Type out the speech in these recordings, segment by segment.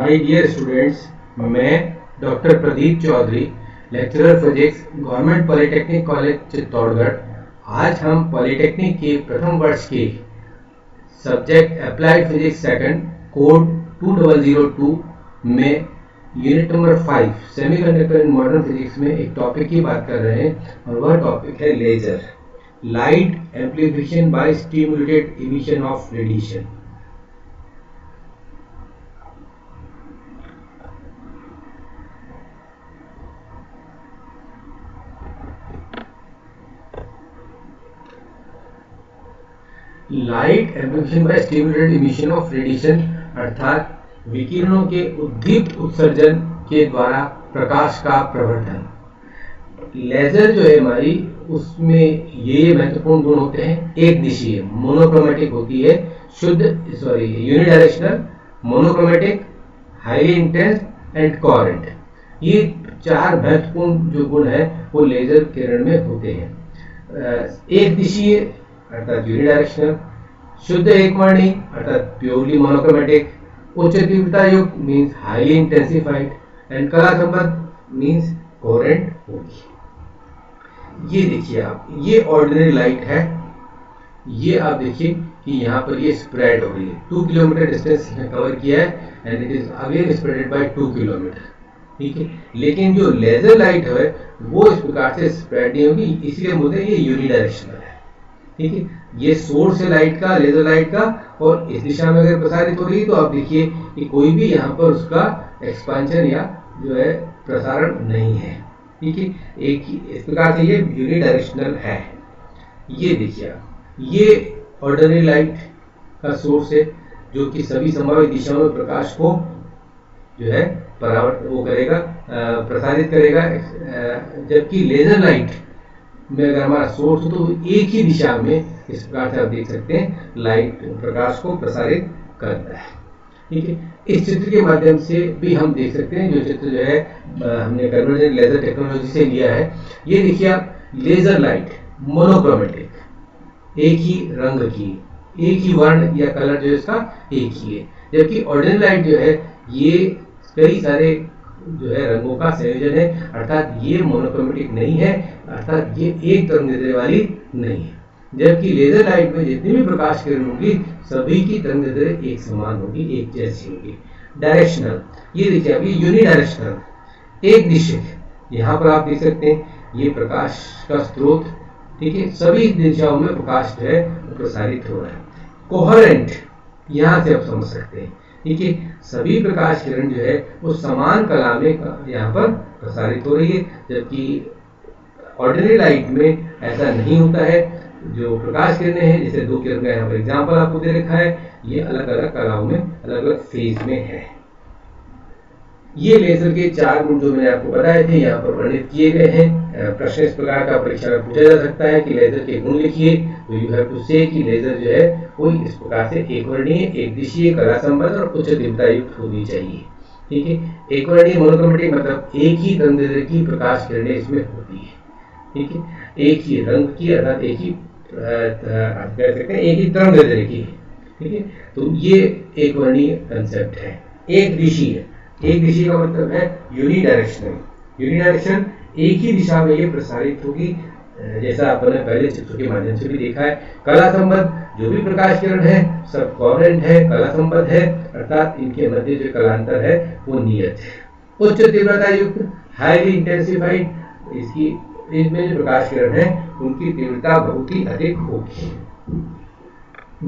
My dear students, मैं doctor Pradeep Chaudhary, lecturer physics, government polytechnic college Chittorgarh. आज हम पॉलिटेक्निक के प्रथम वर्ष के subject applied physics second code 2002 में unit number 5 semiconductor in modern physics में एक टॉपिक की बात कर रहे हैं और वह टॉपिक है laser, light amplification by stimulated emission of radiation. Light amplification by stimulated emission of radiation अर्थात विकिरणों के उद्दीप्त उत्सर्जन के द्वारा प्रकाश का प्रवर्धन। लेजर जो है हमारी, उसमें ये महत्वपूर्ण गुण होते हैं। एक दिशीय मोनोक्रोमेटिक होती है, unidirectional, monochromatic, highly intense and coherent. ये चार महत्वपूर्ण जो गुण है वो लेजर किरण में होते हैं। एक दिशीय अर्थात यूनिडायरेक्शनल, शुद्ध एकवर्णी अर्थात प्योरली मोनोक्रोमेटिक, उच्च तीव्रता युक्त मीन्स हाईली इंटेंसिफाइड एंड कला संबद्ध मीन्स कोहेरेंट होगी। ये देखिए आप, ये ऑर्डिनरी लाइट है। ये आप देखिए कि यहाँ पर ये स्प्रेड हो रही है, 2 किलोमीटर डिस्टेंस कवर किया है and it is again spreaded by 2 kilometre. ठीक है, लेकिन जो लेजर लाइट है वो इस प्रकार से स्प्रेड नहीं होगी, इसलिए बोलते हैं ये यूनिडायरेक्शनल है। ठीक है, ये सोर्स है लाइट का, लेजर लाइट का, और इस दिशा में अगर प्रसारित हो रही है तो आप देखिए कि कोई भी यहाँ पर उसका एक्सपेंशन या जो है प्रसारण नहीं है। ठीक है, एक ही इस प्रकार से ये यूनिडायरेक्शनल है। ये देखिए आप, ये ऑर्डिनरी लाइट का सोर्स है जो कि सभी संभावित दिशाओं में प्रकाश को जो है परावर्तित वो करेगा, प्रसारित करेगा। जबकि लेजर लाइट में अगर हमारा सोर्स हो तो एक ही दिशा में, इस प्रकार से आप देख सकते हैं, लाइट प्रकाश को प्रसारित करता है। ठीक है, इस चित्र के माध्यम से भी हम देख सकते हैं, जो चित्र जो है हमने कन्वर्जेंट लेजर टेक्नोलॉजी से लिया है। ये देखिए आप, लेजर लाइट मोनोक्रोमेटिक, एक ही रंग की, एक ही वर्ण या कलर जो है इसका एक ही है। जबकि ऑर्डिनरी लाइट जो है ये कई सारे जो है रंगों का संयोजन है, अर्थात ये मोनोक्रोमेटिक नहीं है, अर्थात ये एक तरंग देने वाली नहीं है। जबकि लेजर लाइट में जितनी भी प्रकाश किरण होगी सभी की तरंग दैर्ध्य एक समान होगी, एक जैसी होगी। डायरेक्शनल, ये देखिए अभी यूनिडायरेक्शनल, एक दिशा, यहाँ पर आप देख सकते हैं ये प्रकाश का स्रोत। ठीक है, सभी दिशाओं में प्रकाश जो है प्रसारित हो रहा है। कोहेरेंट, यहाँ से आप समझ सकते हैं। ठीक है, सभी प्रकाश किरण जो है वो समान कला में यहाँ पर प्रसारित हो रही है, जबकि ऑर्डिनरी लाइट में ऐसा नहीं होता है। जो प्रकाश किरणें हैं, जैसे 2 किरण का यहाँ पर एग्जाम्पल आपको दे रखा है, ये अलग अलग कलाओं में अलग अलग फेज में है। ये लेजर के 4 गुण जो मैंने आपको बताए थे यहाँ पर वर्णित किए गए हैं। प्रश्न इस प्रकार का परीक्षा में पूछा जा सकता है कि लेजर के गुण लिखिए, तो यू हैव टू से कि लेजर जो है कोई इस प्रकार से एक वर्णीय, एक दिशीय, कला संबद्ध और उच्च तीव्रता युक्त होनी चाहिए। ठीक है, एक वर्णीय मोनोक्रोमेटिक मतलब एक ही तरंग दैर्ध्य की प्रकाश किरणें इसमें होती है। ठीक है, एक ही रंग की अर्थात एक ही आप कह सकते हैं एक ही तरंग दैर्ध्य की। ठीक है, तो ये एक वर्णीय कंसेप्ट है। एक दिशीय, एक दिशा का मतलब है यूनिडायरेक्शनल, यूनिडायरेक्शन एक ही दिशा में ये प्रसारित होगी, जैसा आपने पहले चित्र के माध्यम से भी देखा है। कला संबद्ध, जो भी प्रकाश किरण है सब कोहेरेंट है, कला संबद्ध है, अर्थात इनके मध्य जो कलांतर है वो नियत है। उच्च तीव्रता युक्त, हाईली इंटेंसिफाइड, इसकी इसमें जो प्रकाश किरण है उनकी तीव्रता बहुत ही अधिक होगी।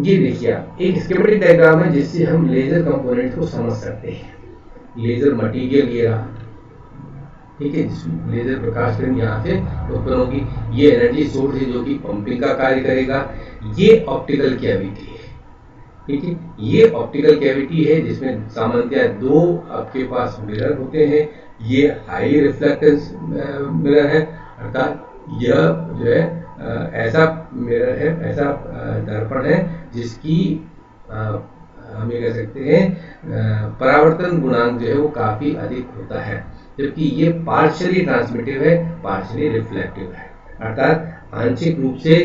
ये देखिए आप, एक स्कीमेटिक डायग्राम है जिससे हम लेजर कंपोनेंट को समझ सकते हैं। लेजर मटेरियल ये रहा, ठीक है, जिसमें लेजर प्रकाश किरण यहाँ से उत्पन्न होगी। ये एनर्जी सोर्स है जो कि पंपिंग का कार्य करेगा। ये ऑप्टिकल कैविटी है। ठीक है, ये ऑप्टिकल कैविटी है जिसमें सामान्यतः 2 आपके पास मिरर होते हैं। ये हाई रिफ्लेक्टेंस मिरर है, अर्थात यह जो है ऐसा मिरर है, ऐसा दर्पण है जिसकी हम ये कह सकते हैं परावर्तन गुणांक जो है वो काफी अधिक होता है। जबकि ये पार्शियली ट्रांसमिटिव है, पार्शियली रिफ्लेक्टिव है, अर्थात आंशिक रूप से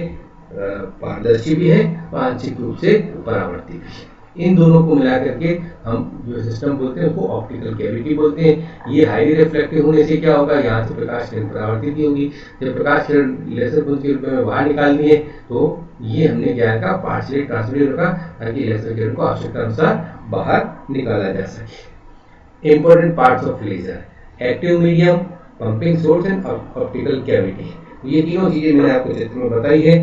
पारदर्शी भी है और आंशिक रूप से परावर्ती भी है। इन दोनों को मिला करके हम जो सिस्टम बोलते हैं उसको ऑप्टिकल कैविटी बोलते हैं। ये हाईली रिफ्लेक्टिव होने से क्या होगा, यहाँ से प्रकाश किरण परावर्तित ही होगी। जब प्रकाश किरण लेजर पुंज के रूप में बाहर निकालनी है तो ये हमने क्या रखा, पार्शियली ट्रांसमिटेड रखा ताकि लेजर किरण को आवश्यकता अनुसार बाहर निकाला जा सके। Important parts of laser, active medium, pumping source and optical cavity. ये तीनों चीजें मैंने आपको चित्र में बताई है।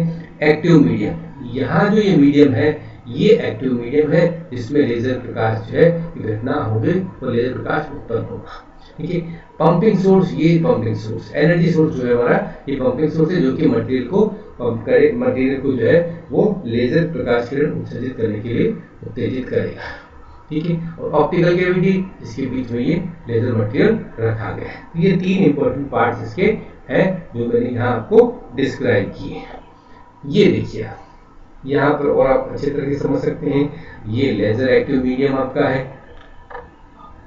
एक्टिव मीडियम, यहाँ जो ये मीडियम है ये एक्टिव मीडियम है जिसमें लेजर प्रकाश जो है घटना होगी और लेजर प्रकाश उत्पन्न होगा। ठीक है। पंपिंग सोर्स, ये पंपिंग सोर्स, एनर्जी सोर्स जो है हमारा ये पंपिंग सोर्स है जो कि मटेरियल को पंप करे, मटेरियल को जो है वो लेजर प्रकाश किरण उत्सर्जित करने के लिए उत्तेजित करेगा। ठीक है। और ऑप्टिकल कैविटी जिसके बीच में ये लेजर मटेरियल रखा गया है। तो ये तीन इंपॉर्टेंट पार्ट्स इसके हैं जो मैंने यहाँ आपको डिस्क्राइब किए हैं। ये देखिए आप यहाँ पर और आप अच्छे तरह से समझ सकते हैं। ये लेजर एक्टिव मीडियम आपका है।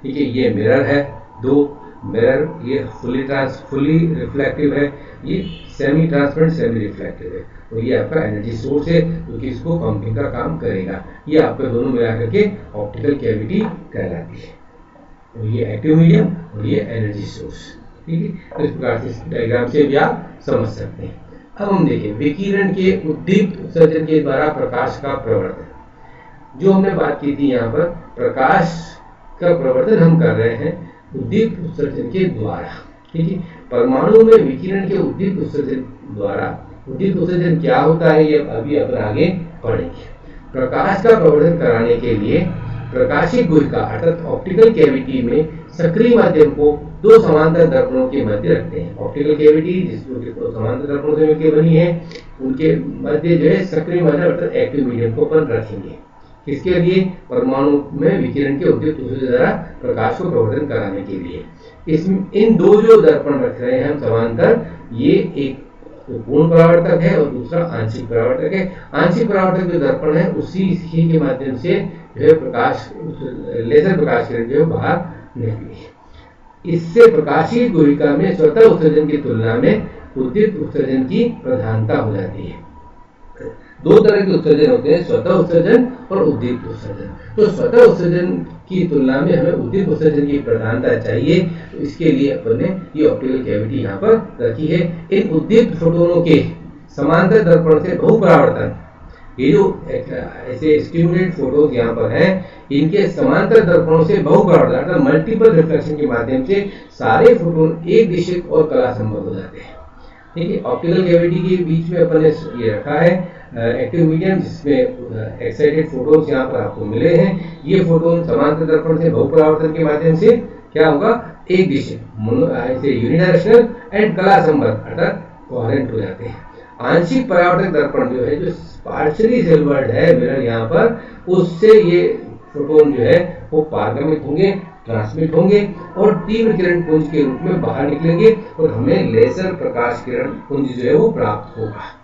ठीक है। ये मिरर है, दो मिरर, ये फुली रिफ्लेक्टिव है, ये सेमी ट्रांसपेरेंट सेमी रिफ्लेक्टिव है। और ये आपका एनर्जी सोर्स है जो कि इसको पंपिंग का काम करेगा। ये आपके दोनों मिला करके ऑप्टिकल कैविटी कहलाती है। और ये एक्टिव मीडियम और ये एनर्जी सोर्स। ठीक है। तो इस प्रकार से इस डायग्राम से भी आप समझ सकते हैं। अब हम देखें विकिरण के उद्दीप्त उत्सर्जन के द्वारा प्रकाश का प्रवर्तन। जो हमने बात की थी, यहाँ पर प्रकाश का प्रवर्तन हम कर रहे हैं उद्दीप्त उत्सर्जन के द्वारा। ठीक है। परमाणु में विकिरण के उद्दीप्त उत्सर्जन द्वारा, उद्दीप्त उत्सर्जन क्या होता है ये अभी अपन आगे पढ़ेंगे। प्रकाश का प्रवर्तन कराने के लिए प्रकाशिक गुहिका अर्थात ऑप्टिकल कैविटी में सक्रिय माध्यम को दो समांतर दर्पणों के मध्य रखते हैं। ऑप्टिकल कैविटी जिसको समांतर दर्पणों से मिलकर बनी है, उनके मध्य जो है सक्रिय माध्यम अर्थात एक्टिव मीडियम को अपन रखेंगे। किसके लिए? परमाणु में विकिरण के उद्दीप्त उत्सर्जन द्वारा प्रकाश को प्रवर्तन कराने के लिए। इन दो जो दर्पण रख रहे हैं हम समांतर, ये एक पूर्ण परावर्तक है और दूसरा आंशिक परावर्तक है। आंशिक परावर्तक जो दर्पण है उसी के माध्यम से जो है प्रकाश, लेजर प्रकाश किरण जो है बाहर निकली। इससे प्रकाशीय गुहिका में स्वतः उत्सर्जन की तुलना में उद्दीप्त उत्सर्जन की प्रधानता हो जाती है। दो तरह के उत्सर्जन होते हैं, स्वतः उत्सर्जन और उद्दीप्त उत्सर्जन। तो स्वतः उत्सर्जन की तुलना में हमें उद्दीप्त उत्सर्जन की प्रधानता चाहिए, तो इसके लिए अपन ने ये ऑप्टिकल कैविटी यहाँ पर रखी है। इन उद्दीप्त फोटोनों के समांतर दर्पण से बहुपरावर्तन, ये जो ऐसे स्टिमुलेटेड फोटोज यहाँ पर हैं, इनके समांतर दर्पणों से बहुपरावर्तन अर्थात मल्टीपल रिफ्लेक्शन के माध्यम से सारे फोटोन एक दिशिक और कला संभव हो जाते हैं। ठीक है। ऑप्टिकल कैविटी के बीच में अपन ने ये रखा है एक्टिव मीडियम जिसमें एक्साइटेड फोटोन्स यहाँ पर आपको मिले हैं। ये फोटोन समांतर दर्पण से बहुपरावर्तन के माध्यम से क्या होगा, एक दिशिक ऐसे यूनिडायरेक्शनल एंड कला संबद्ध अर्थात कोहेरेंट हो जाते हैं। आंशिक परावर्तक दर्पण जो है, जो पार्शियली सिल्वर्ड है मिरर यहाँ पर, उससे ये फोटोन जो है वो पारगमित होंगे, ट्रांसमिट होंगे और तीव्र किरण पुंज के रूप में बाहर निकलेंगे और हमें लेजर प्रकाश किरण पुंज जो है वो प्राप्त होगा।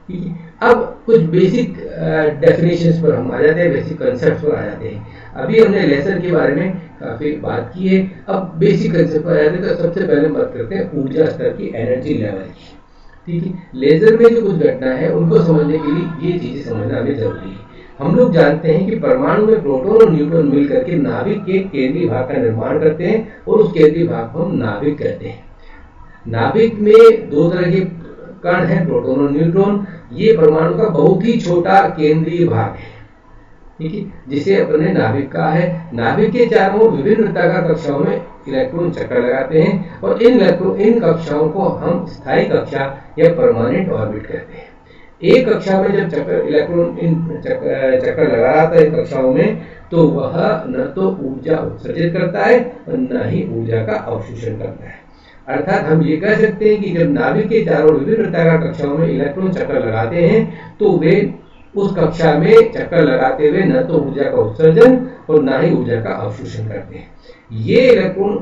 ठीक है। अब कुछ बेसिक डेफिनेशंस पर हम आ जाते हैं, बेसिक कंसेप्ट पर आ जाते हैं। अभी हमने लेजर के बारे में काफी बात की है, अब बेसिक कंसेप्ट पर आ जाते हैं। तो सबसे पहले हम बात करते हैं ऊर्जा स्तर की, एनर्जी लेवल की। ठीक है। लेजर में जो कुछ घटना है उनको समझने के लिए ये चीजें समझना हमें जरूरी है। हम लोग जानते हैं कि परमाणु में प्रोटॉन और न्यूट्रॉन मिलकर के नाभिक के केंद्रीय भाग का निर्माण करते हैं और उस केंद्रीय भाग को हम नाभिक कहते हैं। नाभिक में दो तरह के कण हैं, प्रोटॉन और न्यूट्रॉन। ये परमाणु का बहुत ही छोटा केंद्रीय भाग है। ठीक है। जिसे अपने नाभिक कहा है। नाभिक के चारों विभिन्न वृत्ताकार कक्षाओं में इलेक्ट्रॉन चक्कर लगाते हैं और इन कक्षाओं को हम स्थायी कक्षा या परमानेंट ऑर्बिट कहते हैं। एक कक्षा में जब इलेक्ट्रॉन चक्कर लगा रहा था इन कक्षाओं में, तो वह न तो ऊर्जा उत्सर्जित करता है और न ही ऊर्जा का अवशोषण करता है। अर्थात हम ये कह सकते हैं कि जब नाभिक के चारों विभिन्न वृत्ताकार कक्षाओं में इलेक्ट्रॉन चक्कर लगाते हैं तो वे उस कक्षा में चक्कर लगाते हुए न तो ऊर्जा का उत्सर्जन और न ही ऊर्जा का अवशोषण करते हैं। ये इलेक्ट्रॉन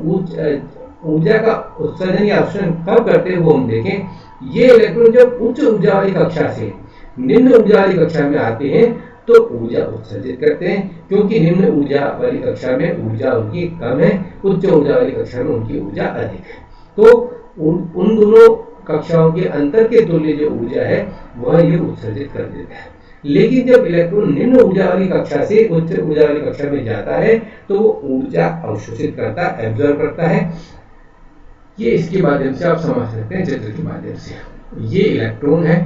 ऊर्जा का उत्सर्जन या अवशोषण कब करते हैं वो हम देखें। ये इलेक्ट्रॉन जब उच्च ऊर्जा वाली कक्षा से निम्न ऊर्जा वाली कक्षा में आते हैं तो ऊर्जा उत्सर्जित करते हैं, क्योंकि निम्न ऊर्जा वाली कक्षा में ऊर्जा उनकी कम है, उच्च ऊर्जा वाली कक्षा में उनकी ऊर्जा अधिक है। तो उन दोनों कक्षाओं के अंतर के तुल्य जो ऊर्जा है वह ये उत्सर्जित कर देता है। लेकिन जब इलेक्ट्रॉन निम्न ऊर्जा वाली कक्षा से उच्च ऊर्जा वाली कक्षा में जाता है तो वो ऊर्जा अवशोषित करता है, एब्जॉर्ब करता है। ये इसके माध्यम से आप समझ सकते हैं, चित्र के माध्यम से। ये इलेक्ट्रॉन है,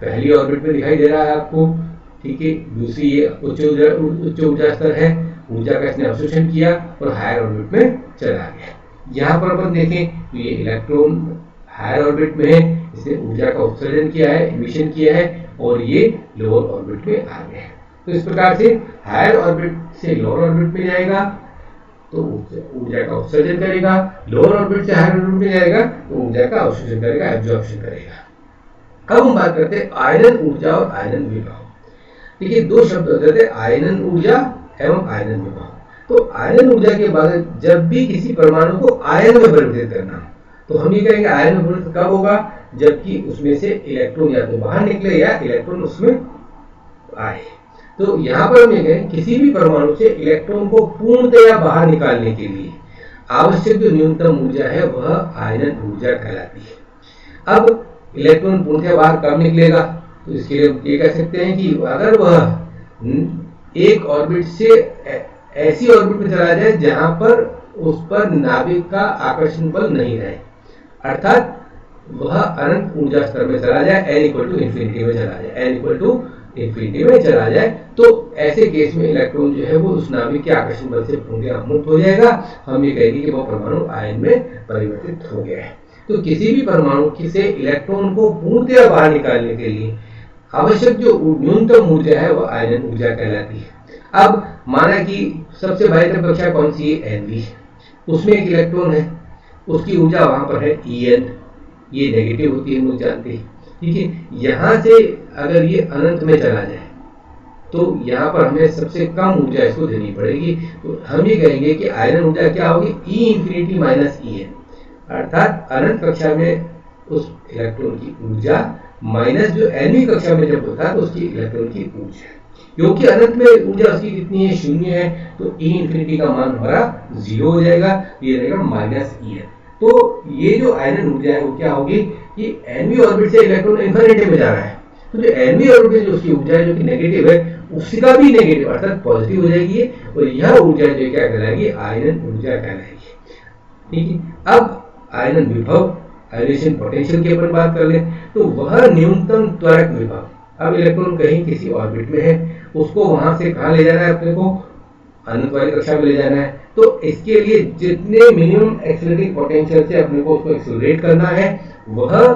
पहली ऑर्बिट में दिखाई दे रहा है आपको, ठीक है। दूसरी ये उच्च ऊर्जा स्तर है, ऊर्जा का इसने अवशोषण किया और हायर ऑर्बिट में चला गया। यहाँ पर अपन देखें तो ये इलेक्ट्रॉन हायर ऑर्बिट में है, इसने ऊर्जा का उत्सर्जन किया है, एमिशन किया है, और ये लोअर ऑर्बिट में आ गया है। तो इस प्रकार से हायर ऑर्बिट से लोअर ऑर्बिट में जाएगा तो ऊर्जा का उत्सर्जन करेगा, लोअर ऑर्बिट से हायर ऑर्बिट में जाएगा तो ऊर्जा का अवशोषण करेगा, एब्जॉर्प्शन करेगा। अब हम बात करते हैं आयनन ऊर्जा और आयनन विभव। देखिए, दो शब्द होते थे, आयनन ऊर्जा एवं आयनन विभव। तो आयनन ऊर्जा के बाद जब भी किसी परमाणु को आयन में परिवर्तित करना तो हम ये कहेंगे आयन में परिवर्तित कब होगा, जबकि उसमें से इलेक्ट्रॉन या तो बाहर निकले या इलेक्ट्रॉन उसमें आए। तो यहाँ पर हम ये कहें किसी भी परमाणु से इलेक्ट्रॉन को पूर्णतया बाहर निकालने के लिए आवश्यक जो न्यूनतम ऊर्जा है वह आयनन ऊर्जा कहलाती है। अब इलेक्ट्रॉन पूर्णतया बाहर कब निकलेगा, तो इसके लिए ये कह सकते हैं कि अगर वह एक ऑर्बिट से ऐसी ऑर्बिट में चला जाए जहां पर उस पर नाभिक का आकर्षण बल नहीं रहे, अर्थात वह अनंत ऊर्जा स्तर में चला जाए, n इक्वल टू इन्फिनिटी में चला जाए, n इक्वल टू इन्फिनिटी में चला जाए, तो ऐसे केस में इलेक्ट्रॉन जो है वो उस नाभिक के आकर्षण बल से पूर्णतः मुक्त हो जाएगा। हम ये कहेंगे कि वह परमाणु आयन में परिवर्तित हो गया है। तो किसी भी परमाणु से इलेक्ट्रॉन को पूर्णतः बाहर निकालने के लिए आवश्यक जो न्यूनतम ऊर्जा है वह आयनन ऊर्जा कहलाती है। अब माना कि सबसे बाह्यतम कक्षा कौन सी है, Nv, उसमें एक इलेक्ट्रॉन है, उसकी ऊर्जा वहां पर है En, ये नेगेटिव होती है, हम लोग जानते हैं, ठीक है। यहां से अगर ये अनंत में चला जाए तो यहाँ पर हमें सबसे कम ऊर्जा इसको देनी पड़ेगी। तो हम ये कहेंगे कि आयनन ऊर्जा क्या होगी, E इंफिनिटी माइनस En, अर्थात अनंत कक्षा में उस इलेक्ट्रॉन की ऊर्जा माइनस जो Nवी कक्षा में जब होता है तो उसकी इलेक्ट्रॉन की ऊर्जा, क्योंकि अनंत में ऊर्जा उसकी कितनी है, शून्य है, तो E इंफिनिटी का मान हमारा 0 हो जाएगा, ये रहेगा माइनस En। तो ये जो आयनन ऊर्जा है वो क्या होगी कि Nवी ऑर्बिट से इलेक्ट्रॉन इन्फिनिटी में जा रहा है, तो जो Nवी ऑर्बिट जो उसकी ऊर्जा है जो कि नेगेटिव है उसका भी नेगेटिव अर्थात पॉजिटिव हो जाएगी, और यह ऊर्जा जो क्या कहलाएगी, आयनन ऊर्जा कहलाएगी, ठीक है। अब आयनन विभव, आयनेशन पोटेंशियल की अपन बात कर लें तो वह न्यूनतम त्वरक विभव। अब इलेक्ट्रॉन कहीं किसी ऑर्बिट में है, उसको वहां से कहां ले जाना है, अपने को अनंत वाली कक्षा में ले जाना है, तो इसके लिए जितने मिनिमम एक्सेलरेटिंग पोटेंशियल से अपने को उसको एक्सेलरेट करना है वह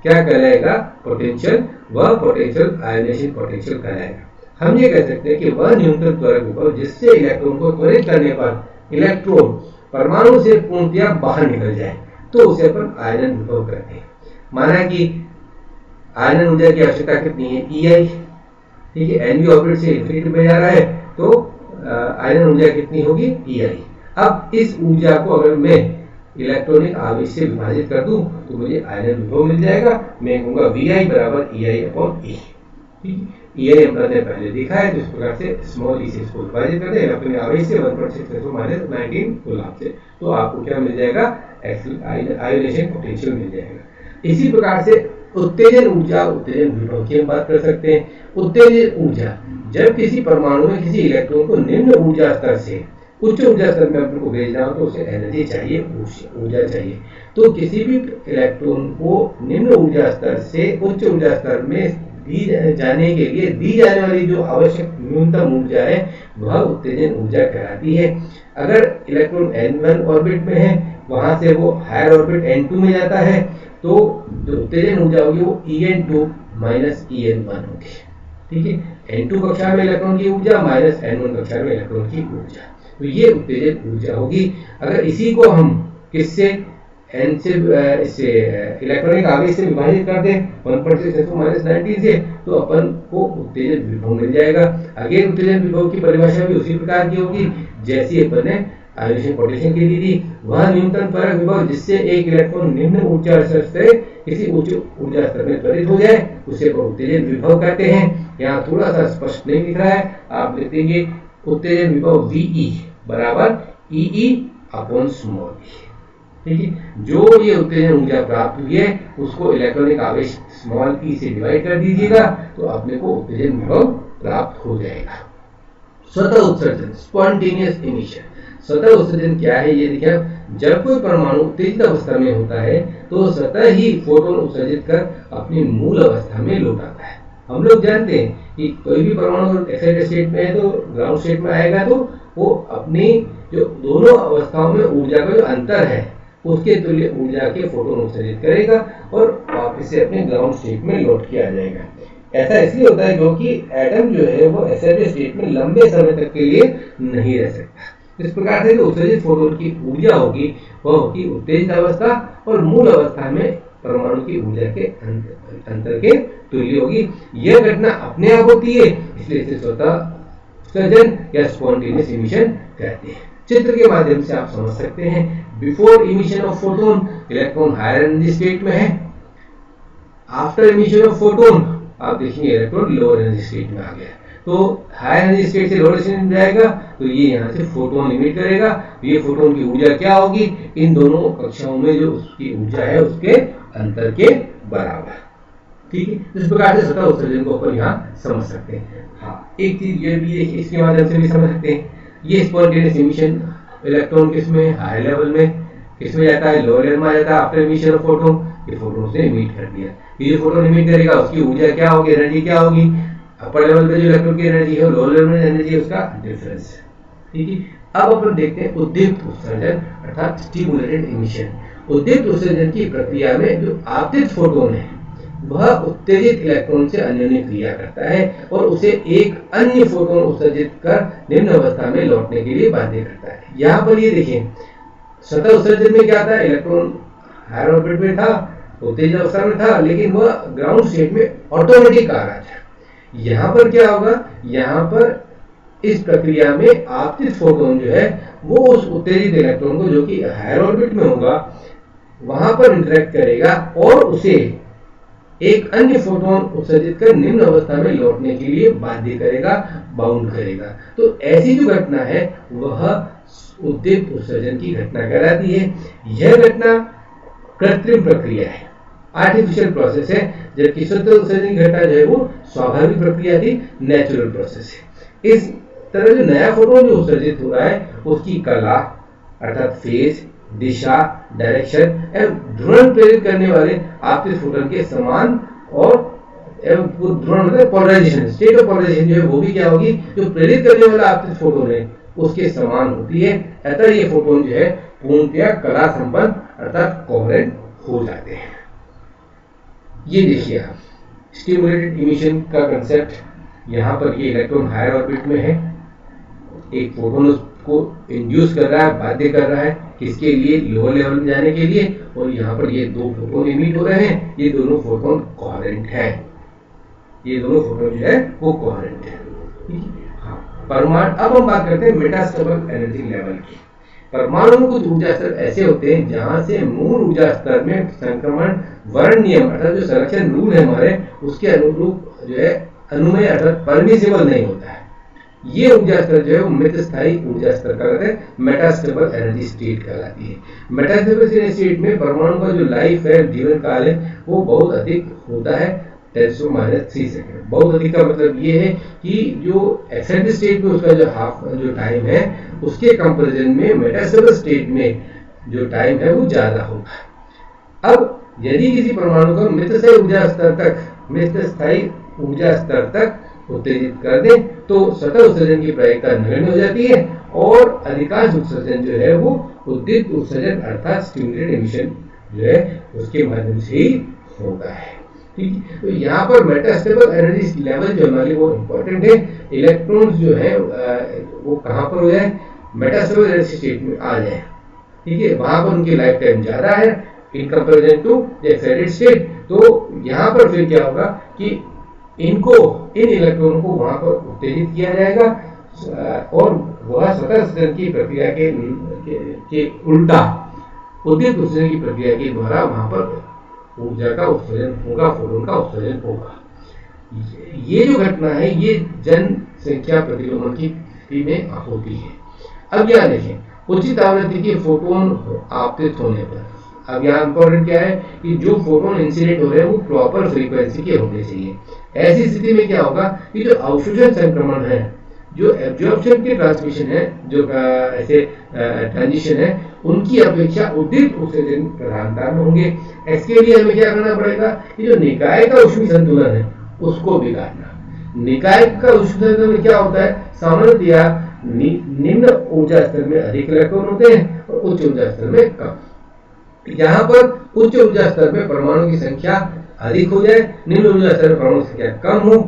क्या कहलाएगा, पोटेंशियल, वह पोटेंशियल आयनेशन पोटेंशियल कहलाएगा। हम ये कह सकते हैं कि वह न्यूनतम त्वरक विभव जिससे इलेक्ट्रॉन को त्वरित करने पर इलेक्ट्रॉन परमाणु से पूर्णतया बाहर निकल जाए तो उसे अपन आयनन विभव कहते हैं। माना कि आयनन ऊर्जा की आवश्यकता कितनी है, EI, ठीक है। Nवी ऑर्बिट से इन्फिनिटी में जा रहा है तो आयनन ऊर्जा कितनी होगी, EI। अब इस ऊर्जा को अगर मैं इलेक्ट्रॉनिक आवेश से विभाजित कर दूं तो मुझे आयनन विभव मिल जाएगा। मैं कहूंगा VI बराबर EI अपॉन E, ठीक है। EI हमने पहले देखा है, तो इस प्रकार से स्मॉल e से इसको विभाजित कर दें इलेक्ट्रॉनिक आवेश से 1.6 माइनस 19 कूलम से, तो आपको क्या मिल जाएगा, आयोनेशन पोटेंशियल मिल जाएगा। इसी प्रकार से उत्तेजन ऊर्जा, उत्तेजन विभव की हम बात कर सकते हैं। उत्तेजन ऊर्जा, जब किसी परमाणु में किसी इलेक्ट्रॉन को निम्न ऊर्जा स्तर से उच्च ऊर्जा स्तर में अपने को भेजना हो तो उसे एनर्जी चाहिए, ऊर्जा चाहिए। तो किसी भी इलेक्ट्रॉन को निम्न ऊर्जा स्तर से उच्च ऊर्जा स्तर में दी जाने के लिए दी जाने वाली जो आवश्यक न्यूनतम ऊर्जा है वह उत्तेजन ऊर्जा कहलाती है। अगर इलेक्ट्रॉन N1 ऑर्बिट में है, वहां से वो हायर ऑर्बिट N2 में जाता है, तो जो उत्तेजन ऊर्जा होगी वो En2 माइनस En1 होगी, ठीक है। N2 कक्षा में इलेक्ट्रॉन की ऊर्जा माइनस N1 कक्षा में इलेक्ट्रॉन की ऊर्जा, तो ये उत्तेजन ऊर्जा होगी। अगर इसी को हम किससे, N से इससे इलेक्ट्रॉनिक आवेश से विभाजित कर दें 1.6 माइनस 19 से, तो अपन को उत्तेजन विभव मिल जाएगा। अगेन उत्तेजन विभव की परिभाषा भी उसी प्रकार की होगी जैसी अपन ने आयोनेशन पोटेंशियल की दी थी। वह न्यूनतम त्वरक विभव जिससे एक इलेक्ट्रॉन निम्न ऊर्जा स्तर से किसी उच्च ऊर्जा स्तर में त्वरित हो जाए उसे उत्तेजन विभव कहते हैं। यहाँ थोड़ा सा स्पष्ट नहीं दिख रहा है, आप लिख देंगे उत्तेजन विभव VE बराबर EE अपॉन स्मॉल e, ठीक है, जो ये उत्तेजन ऊर्जा प्राप्त हुई है उसको इलेक्ट्रॉनिक आवेश स्मॉल ई से डिवाइड कर दीजिएगा तो अपने को उत्तेजन विभव प्राप्त हो जाएगा। स्वतः उत्सर्जन, स्पॉन्टेनियस इमिशन। स्वतः उत्सर्जन क्या है ये देखिए, जब कोई परमाणु उत्तेजित अवस्था में होता है तो स्वतः ही फोटोन उत्सर्जित कर अपनी मूल अवस्था में लौट आता है। हम लोग जानते हैं कि कोई भी परमाणु एक्साइटेड स्टेट में है तो ग्राउंड स्टेट में आएगा तो वो अपनी जो दोनों अवस्थाओं में ऊर्जा का जो अंतर है उसके तुल्य ऊर्जा के फोटोन उत्सर्जित करेगा और वापस से अपने ग्राउंड स्टेट में लौट के आ जाएगा। ऐसा इसलिए होता है क्योंकि एटम जो है वो एक्साइटेड स्टेट में लंबे समय तक के लिए नहीं रह सकता। इस प्रकार से जो उत्सर्जित फोटोन की ऊर्जा होगी वह होगी उत्तेजित अवस्था और मूल अवस्था में परमाणु की ऊर्जा के अंतर के तुल्य होगी। यह घटना अपने आप होती है, इसलिए इसे स्वतः उत्सर्जन या स्पॉन्टेनियस इमिशन कहते हैं। चित्र के माध्यम से आप समझ सकते हैं, before emission of photon electron higher energy state में है, आफ्टर इमिशन ऑफ फोटोन आप देखेंगे इलेक्ट्रॉन लोअर एनर्जी स्टेट में आ गया। तो हायर एनर्जी स्टेट से लोअर स्टेट में जाएगा तो ये यहाँ से फोटोन इमिट करेगा। ये फोटोन की ऊर्जा क्या होगी, इन दोनों कक्षाओं में जो उसकी ऊर्जा है उसके अंतर के बराबर। ठीक है, इस प्रकार से सतह उत्सर्जन को अपन यहाँ समझ सकते हैं। हाँ, एक चीज ये भी है, इसके माध्यम से भी समझ सकते हैं, ये स्पॉन्टेनियस इमिशन इलेक्ट्रॉन किसमें हाई लेवल में किसमें जाता है, लोअर लेवल में जाता है। आफ्टर इमिशन ऑफ फोटोन, ये फोटोन से इमिट कर दिया, ये जो फोटोन इमिट करेगा उसकी ऊर्जा क्या होगी, एनर्जी क्या होगी, अपर लेवल पे जो इलेक्ट्रॉन की एनर्जी है लोअर लेवल में एनर्जी है उसका डिफरेंस। ठीक है, अब अपन देखते हैं उद्दीप्त उत्सर्जन अर्थात स्टिमुलेटेड इमिशन। उद्दीप्त उत्सर्जन की प्रक्रिया में जो आपतित फोटोन है वह उत्तेजित इलेक्ट्रॉन से अन्योन्य क्रिया करता है और उसे एक अन्य फोटोन उत्सर्जित कर निम्न अवस्था में लौटने के लिए बाध्य करता है। यहाँ पर ये देखें, सतह उत्सर्जन में क्या था, इलेक्ट्रॉन हायर ऑर्बिट में था, उत्तेजित अवस्था में था, लेकिन वह ग्राउंड स्टेट में ऑटोमेटिक आ रहा था। यहाँ पर क्या होगा, यहाँ पर इस प्रक्रिया में आपतित फोटोन जो है वो उस उत्तेजित इलेक्ट्रॉन को जो कि हायर ऑर्बिट में होगा वहां पर इंटरेक्ट करेगा और उसे एक अन्य फोटोन उत्सर्जित कर निम्न अवस्था में लौटने के लिए बाध्य करेगा, बाउंड करेगा। तो ऐसी जो घटना है वह उद्दीप्त उत्सर्जन की घटना कहलाती है। यह घटना कृत्रिम प्रक्रिया है, आर्टिफिशियल प्रोसेस है, जबकि स्वतः उत्सर्जन की घटना जो है वो स्वाभाविक प्रक्रिया थी, नेचुरल प्रोसेस है। इस तरह जो नया फोटोन जो उत्सर्जित हो रहा है उसकी कला अर्थात फेज, दिशा, डायरेक्शन एवं ध्रुवण प्रेरित करने वाले आपतित फोटोन के समान और ध्रुवण मतलब पोलराइजेशन, स्टेट ऑफ पोलराइजेशन जो है वो भी क्या होगी, जो प्रेरित करने वाला आपतित फोटोन है उसके समान होती है। अतः ये फोटोन जो है पूर्णतया कला संपन्न अर्थात कोहेरेंट हो जाते हैं। ये देखिए आप स्टिमुलेटेड इमिशन का कंसेप्ट, यहाँ पर ये इलेक्ट्रॉन हायर ऑर्बिट में है, एक फोटोन उसको इंड्यूस कर रहा है, बाध्य कर रहा है, किसके लिए, लोअर लेवल में जाने के लिए, और यहाँ पर ये दो फोटोन इमिट हो रहे हैं, ये दोनों फोटोन कोहेरेंट है, ये दोनों फोटोन जो है वो कोहेरेंट है। हाँ, परमाणु, अब हम बात करते हैं मेटास्टेबल एनर्जी लेवल की। परमाणु में कुछ ऊर्जा स्तर ऐसे होते हैं जहां से मूल ऊर्जा स्तर में संक्रमण वर्ण नियम अर्थात जो संरक्षण रूल है हमारे उसके अनुरूप जो है अनुमेय अर्थात परमिसिबल नहीं होता है। ये ऊर्जा स्तर जो है वो मितस्थायी ऊर्जा स्तर कहलाते हैं, मेटास्टेबल एनर्जी स्टेट कहलाती है। मेटास्टेबल स्टेट में परमाणु का जो लाइफ है, जीवन काल है, वो बहुत अधिक होता है, 10⁻³ सेकंड। बहुत अधिक का मतलब ये है कि जो एक्साइटेड स्टेट में उसका जो टाइम है उसके कंपैरिजन में मेटास्टेबल स्टेट में जो टाइम है वो ज्यादा होगा। अब यदि किसी परमाणु को मितस्थायी ऊर्जा स्तर तक उत्तेजित कर दें तो स्वतः उत्सर्जन की प्रायिकता नगण्य हो जाती है और अधिकांश उत्सर्जन जो है वो उद्दीप्त उत्सर्जन अर्थात स्टिमुलेटेड इमिशन जो है उसके माध्यम से ही होता है। ठीक है, तो यहाँ पर मेटास्टेबल एनर्जी लेवल जो हमारे वो इम्पोर्टेंट है। इलेक्ट्रॉन्स जो है वो कहाँ पर हो जाए, मेटास्टेबल एनर्जी स्टेट में आ जाए। ठीक है, वहां पर उनकी लाइफ टाइम ज्यादा है in comparison to the excited state. तो यहाँ पर फिर क्या होगा कि इन इलेक्ट्रॉनों को वहां पर उत्तेजित किया जाएगा और वह स्वतः उत्सर्जन की प्रक्रिया के उल्टा उद्दीप्त उत्सर्जन की प्रक्रिया के द्वारा वहां पर ऊर्जा का उत्सर्जन होगा, फोटोन का उत्सर्जन होगा। ये जो घटना है ये जनसंख्या प्रतिलोमन की स्थिति में होती है। अब यहाँ देखें, उचित आवृत्ति के फोटोन आपतित होने पर। अब यहाँ इंपॉर्टेंट क्या है कि जो फोटोन इंसिडेंट हो रहे हैं वो प्रॉपर फ्रीक्वेंसी के होने चाहिए। ऐसी स्थिति में क्या होगा कि जो अवशोषण संक्रमण है, जो एब्जॉर्प्शन के ट्रांसमिशन है, जो ऐसे ट्रांजिशन है, उनकी अपेक्षा उद्दीप्त उत्सर्जन प्रधानता में होंगे। इसके लिए हमें क्या करना पड़ेगा कि जो निकाय का ऊष्मीय संतुलन है उसको बिगाड़ना। निकाय का ऊष्मीय संतुलन क्या होता है, सामान्यतया निम्न ऊर्जा स्तर में अधिक इलेक्ट्रॉन होते हैं और उच्च ऊर्जा स्तर में कम। यहाँ पर उच्च ऊर्जा स्तर में परमाणु की संख्या अधिक हो जाए, निम्न ऊर्जा स्तर में परमाणु की संख्या कम हो,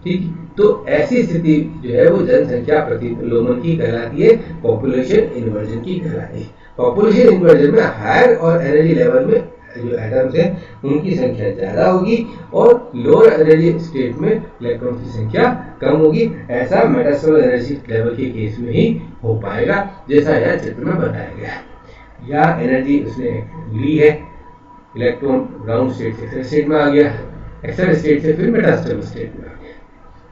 ठीक, तो ऐसी स्थिति जो है वो जनसंख्या प्रतिलोमन की कहलाती है, पॉपुलेशन इन्वर्जन की कहलाती है। पॉपुलेशन इन्वर्जन में हायर और एनर्जी लेवल में जो एटम्स हैं उनकी संख्या ज्यादा होगी और लोअर एनर्जी स्टेट में इलेक्ट्रॉन की संख्या कम होगी। ऐसा मेटास्टेबल एनर्जी लेवल के केस में ही हो पाएगा, जैसा यह चित्र में बताया गया है। या एनर्जी उसने ली है, इलेक्ट्रॉन ग्राउंड स्टेट से एक्साइटेड स्टेट में आ गया, एक्साइटेड स्टेट से फिर मेटास्टेबल स्टेट में आ गया,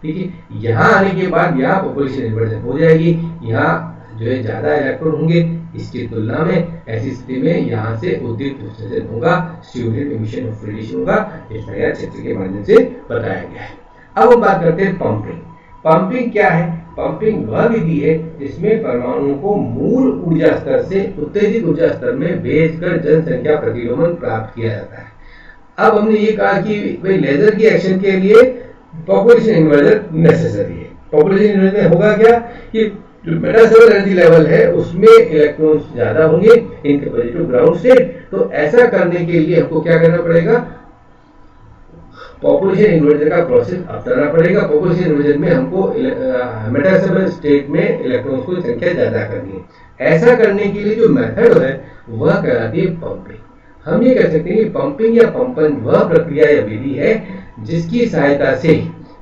ठीक है। यहाँ आने के बाद यहाँ पॉपुलेशन इन्वर्जन हो जाएगी, यहाँ जो है ज्यादा इलेक्ट्रॉन होंगे इसकी तुलना में। ऐसी स्थिति में यहाँ से उद्दीप्त उत्सर्जन होगा, स्टिमुलेटेड इमिशन ऑफ रेडिएशन होगा, इस तरह चित्र के माध्यम से बताया गया है। अब हम बात करते हैं पंपिंग। पंपिंग क्या है? पंपिंग वह विधि है जिसमें परमाणुओं को मूल ऊर्जा स्तर से उत्तेजित ऊर्जा स्तर में भेजकर जनसंख्या प्रतिलोमन प्राप्त किया जाता है। अब हमने ये कहा कि भाई लेजर की एक्शन के लिए पॉपुलेशन इन्वर्जन नेसेसरी है। पॉपुलेशन इन्वर्जन होगा क्या कि जो मेटास्टेबल एनर्जी लेवल है उसमें इलेक्ट्रॉन्स ज्यादा होंगे इन कंपैरेटिव टू ग्राउंड स्टेट। तो ऐसा करने के लिए हमको क्या करना पड़ेगा, पॉपुलेशन इन्वर्जन का प्रोसेस अपनाना पड़ेगा। पॉपुलेशन इन्वर्जन में हमको मेटास्टेबल स्टेट में इलेक्ट्रॉन्स की संख्या ज्यादा करनी है। ऐसा करने के लिए जो मेथड है वह कहलाती है पंपिंग। हम ये कह सकते हैं कि पंपिंग या पंपन वह प्रक्रिया या विधि है जिसकी सहायता से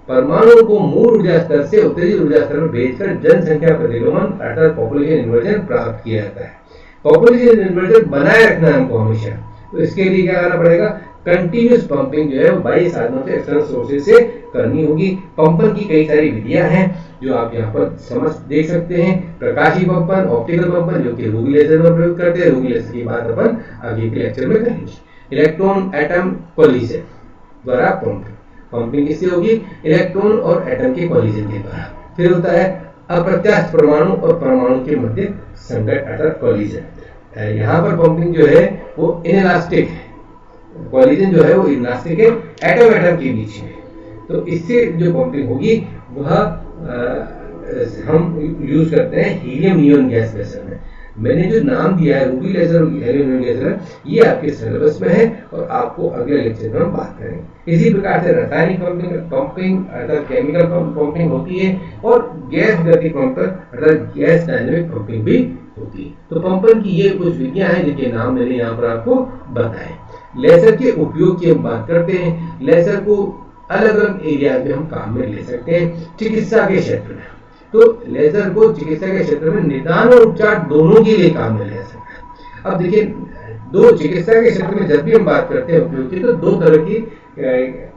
परमाणु को मूल ऊर्जा स्तर से उत्तेजित ऊर्जा स्तर में भेजकर जनसंख्या प्रतिलोमन अर्थात पॉपुलेशन इन्वर्जन प्राप्त किया जाता है। पॉपुलेशन इन्वर्जन बनाए रखना है हमको हमेशा, तो इसके लिए क्या करना पड़ेगा, कंटिन्यूस पंपिंग जो है वो बाहरी साधनों से एक्सटर्नल सोर्सेज से करनी होगी। पंपन की कई सारी विधियां हैं जो आप यहाँ पर समझ देख सकते हैं। प्रकाशीय पंपन, ऑप्टिकल पंपन जो कि रूबी लेजर में प्रयोग करते हैं। रूबी लेजर की बात अपन आगे के लेक्चर में करेंगे। इलेक्ट्रॉन एटम कोलिजन द्वारा पंपिंग किससे होगी, इलेक्ट्रॉन और एटम के कोलिजन के द्वारा। फिर होता है अप्रत्यास्थ परमाणु और परमाणु के मध्य संघट अर्थात कोलिजन। यहाँ पर पंपिंग जो है वो इनइलास्टिक है, कोलिजन जो है वो इलास्टिक है एटम एटम के बीच में। तो इससे जो पंपिंग होगी वह हम यूज करते हैं हीलियम नियॉन गैस लेजर में। मैंने जो नाम दिया है रूबी लेजर और हीलियम नियॉन लेजर, ये आपके सिलेबस में है और आपको अगले लेक्चर में हम बात करेंगे। इसी प्रकार से रासायनिक पंपिंग अर्थात केमिकल पंपिंग होती है और गैस गति पंपन अर्थात गैस डायनेमिक पंपिंग भी होती है। तो पंपन की ये कुछ विधियां हैं जिनके नाम मैंने यहाँ पर आपको बताए। लेजर के उपयोग की हम बात करते हैं। लेजर को अलग अलग एरिया में हम काम में ले सकते हैं। चिकित्सा के क्षेत्र में तो लेजर को चिकित्सा के क्षेत्र में निदान और उपचार दोनों के लिए काम में ले सकते हैं। अब देखिए, दो चिकित्सा के क्षेत्र में जब भी हम बात करते हैं उपयोग की, तो दो तरह की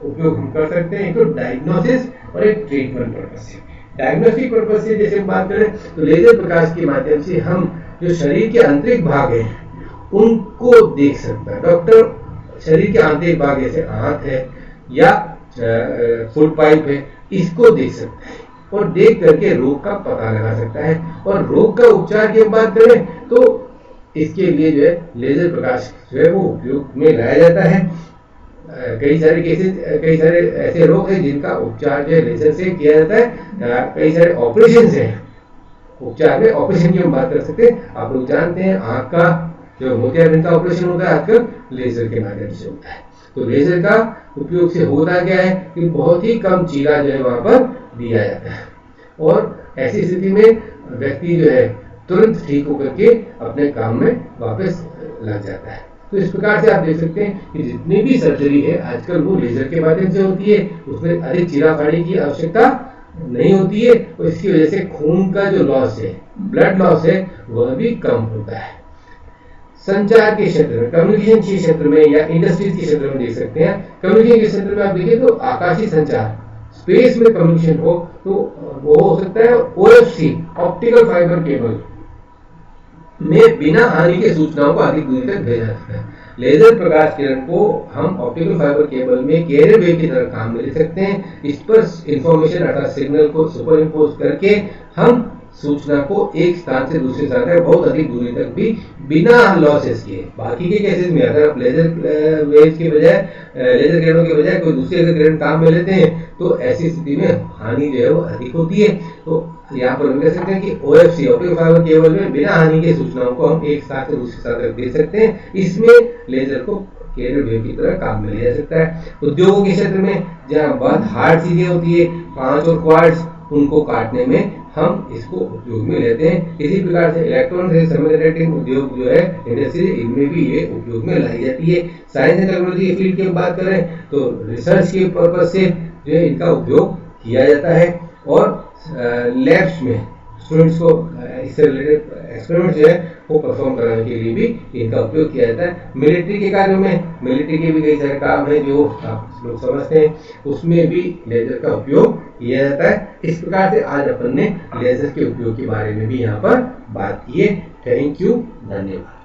उपयोग हम कर सकते हैं, एक तो डायग्नोसिस और एक ट्रीटमेंट पर्पज से। डायग्नोस्टिक पर्पज से जैसे हम बात करें तो लेजर प्रकाश के माध्यम से हम जो शरीर के आंतरिक भाग है उनको देख सकता है। डॉक्टर शरीर के आंतरिक भाग जैसे आंत है या फुट पाइप है, इसको देख सकता है और देख करके रोग का पता लगा सकता है। और रोग का उपचार की बात करें तो इसके लिए जो है लेजर प्रकाश जो है वो उपयोग में लाया जाता है। कई सारे केसेस, कई सारे ऐसे रोग हैं जिनका उपचार जो है लेजर से किया जाता है। कई सारे ऑपरेशन है, उपचार में ऑपरेशन की हम बात कर सकते हैं। आप लोग जानते हैं आंख का जो मोतियाबिंद का ऑपरेशन होता है आजकल लेजर के माध्यम से होता है। तो लेजर का उपयोग से होता क्या है कि बहुत ही कम चीरा जो है वहां पर दिया जाता है और ऐसी स्थिति में व्यक्ति जो है तुरंत ठीक होकर के अपने काम में वापस लग जाता है। तो इस प्रकार से आप देख सकते हैं कि जितनी भी सर्जरी है आजकल वो लेजर के माध्यम से होती है। उसमें अधिक चीरा फाड़ी की आवश्यकता नहीं होती है और इसकी वजह से खून का जो लॉस है, ब्लड लॉस है, वह भी कम होता है। संचार के क्षेत्र में, कम्युनिकेशन के क्षेत्र में या इंडस्ट्रीज के क्षेत्र में देख सकते हैं। कम्युनिकेशन के क्षेत्र में आप देखिए तो आकाशीय संचार, स्पेस में कम्युनिकेशन हो तो वो हो सकता है OFC ऑप्टिकल फाइबर केबल, में बिना हानि के सूचनाओं को अधिक दूरी तक भेजा जाता है। लेजर प्रकाश किरण को हम ऑप्टिकल फाइबर केबल में कैरियर वेव की तरह काम में ले सकते हैं। इस पर इंफॉर्मेशन अर्थात सिग्नल को सुपर इम्पोज करके हम सूचना को एक स्थान से दूसरे स्थान तक बहुत अधिक दूरी तक भी बिना लॉसेस किए। बाकी के केसेस में अगर आप लेजर वेव के बजाय लेजर किरणों के बजाय कोई दूसरी अगर किरण काम में लेते हैं तो ऐसी स्थिति में हानि जो है वो अधिक होती है। तो यहाँ पर हम कह सकते हैं कि OFC ऑप्टिकल फाइबर केबल में बिना हानि के सूचनाओं को हम एक स्थान से दूसरे स्थान तक दे सकते हैं। इसमें लेजर को कैरियर वेव की तरह काम में लिया जा सकता है। उद्योगों के क्षेत्र में जहाँ बहुत हार्ड चीजें होती है, कांच और क्वार्ट्ज, उनको काटने में हम इसको उपयोग में लेते हैं। इसी प्रकार से इलेक्ट्रॉनिक से सेमीकंडक्टिंग उद्योग जो है इंडस्ट्री, इनमें भी ये उपयोग में लाई जाती है। साइंस एंड टेक्नोलॉजी की फील्ड की बात करें तो रिसर्च के पर्पज से जो है इनका उपयोग किया जाता है और लैब्स में स्टूडेंट्स को इससे रिलेटेड एक्सपेरिमेंट जो है वो परफॉर्म कराने के लिए भी इनका उपयोग किया जाता है। मिलिट्री के कार्यों में, मिलिट्री के भी कई सारे काम हैं जो आप लोग समझते हैं, उसमें भी लेजर का उपयोग किया जाता है। इस प्रकार से आज अपन ने लेजर के उपयोग के बारे में भी यहाँ पर बात की है। थैंक यू, धन्यवाद।